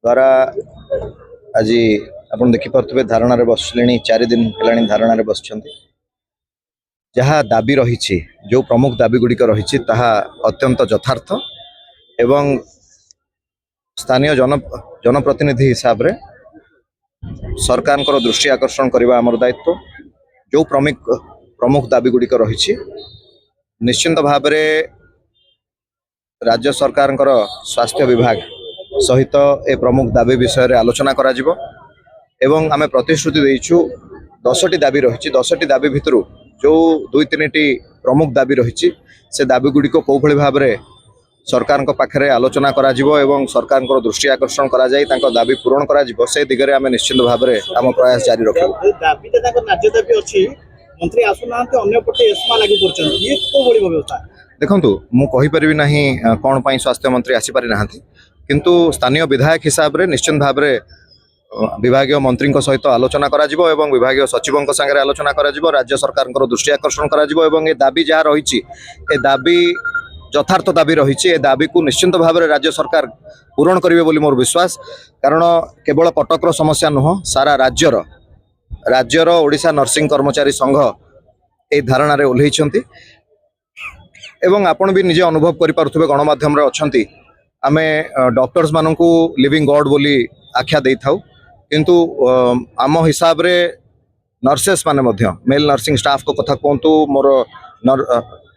द्वारा आज आप देखिपे धारणा बसले 4 दिन है धारणा बस जहाँ दाबी रही जो प्रमुख दाबी गुड़िक रही अत्यंत यथार्थ एवं स्थानीय जनप्रतिनिधि हिसाब रे सरकार दृष्टि आकर्षण करने आमर दायित्व। जो प्रमुख दाबी गुड़िक रही निश्चिंत भाव राज्य सरकार स्वास्थ्य विभाग सहित ए प्रमुख दाबी विषय रे आलोचना करा जिवो एवं आमे प्रतिश्रुति देइछु 10टी दाबी रही 10टी दाबी भितर जो 2-3टी प्रमुख दाबी रही से दाबी गुड़ी को कौ भली भाव रे सरकार पाखे आलोचना करा जिवो एवं सरकार दृष्टि आकर्षण करा जाई तांको दाबी पूरण करा जिवो से दिगरे आमे निश्चित भाव रे आम प्रयास जारी रखिबो। दाबी ते तांको राज्य दाबी अछि मंत्री आसुनांते अन्य पटे एस्मा लागू करछन ये को बड़ी व्यवस्था देखंतु मु कहि परिबि नाही कोन पई स्वास्थ्य मंत्री आसी पारि नाहंती किंतु स्थानीय विधायक हिसाब रे निश्चित भाव रे विभागीय मंत्री सहित आलोचना करा जिवो एवं विभागीय सचिवों संगे आलोचना करा जिवो राज्य सरकार दृष्टि आकर्षण करा जिवो एवं ए दाबी जहाँ रही ए दाबी यथार्थ दाबी रही ए दाबी को निश्चित भाव में राज्य सरकार पूरण करेंगे बोली मोर विश्वास। कारण केवल कटकर समस्या नुह सारा राज्यर ओडिशा नर्सिंग कर्मचारी संघ ए धारणा रे ओल्लैछंती एवं आपण भी निजे अनुभव करि पारुथबे गणमाध्यम रे अछंती आमे डॉक्टर्स माननकू लिविंग गॉड बोली आख्या देई थाउ किंतु आम हिसाब रे नर्सेस माने मध्य मेल नर्सिंग स्टाफ को कथा कहतु मोर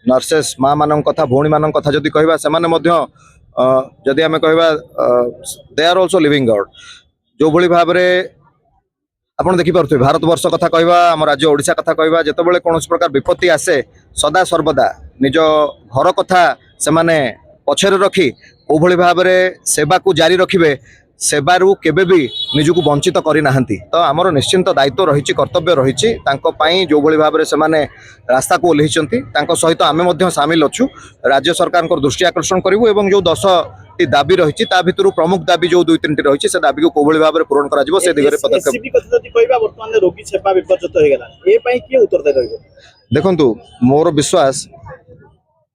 नर्सेस माँ मान कथा भौणी मान कथा जदि कहबा से माने मध्य जदि आमे कहबा they are also living God जो भली भाव रे आपण देखि पारुथबे भारत वर्ष कथा कहबा आम राज्य ओडिशा कथा कहबा जेतेबेले कोनोस प्रकार विपत्ति आसे सदा सर्वदा निज घर कथा से माने पछरे रखी को भली भाव रे सेवा को जारी रखिबे सेवारू केबे भी निजको वंचित करि नाहंती। तो आमर निश्चिंत दायित्व रही कर्तव्य रही तांको पई जो भली भाव रे से माने रास्ता को ओल्लैछंती तांको सहित आमे मध्य शामिल अछु राज्य सरकार को दृष्टि आकर्षण करिवु एवं जो 10टी दाबी रही ता भितरु प्रमुख दाबी जो 2-3टी रही से दाबी को को भली भाव रे पूरण करा जिवो से दिगरे पदक्षेप एससीबी कथा जदि कहबा वर्तमान रोगी सेवा विपर्यस्त हो गेला ए पई के उत्तर दे रहइबो। देखंतु मोर विश्वास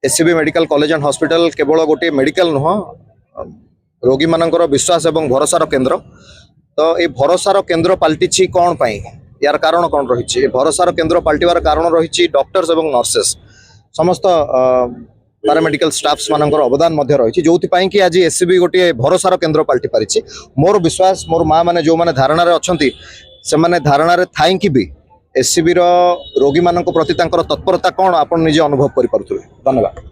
SCB medical college and hospital केवल गोटे मेडिकल नुह रोगी मानकर विश्वास एवं भरोसार केन्द्र। तो ये भरोसार केन्द्र पलटि कौन पाई यार कारण कौन रही भरोसार केन्द्र पलटिवार कारण रही डॉक्टर्स एवं नर्सेस समस्त पैरामेडिकल स्टाफ्स मानकर अवदान रही जो कि आज एससीबी गोटे भरोसार केन्द्र पलटि पारिछि। मोर विश्वास मोर माँ मैंने जो मैंने धारणा अच्छी से मैंने धारणा थाई भी एससीबी रोगी मान प्रति तत्परता कौन आप निजे अनुभव करें। धन्यवाद।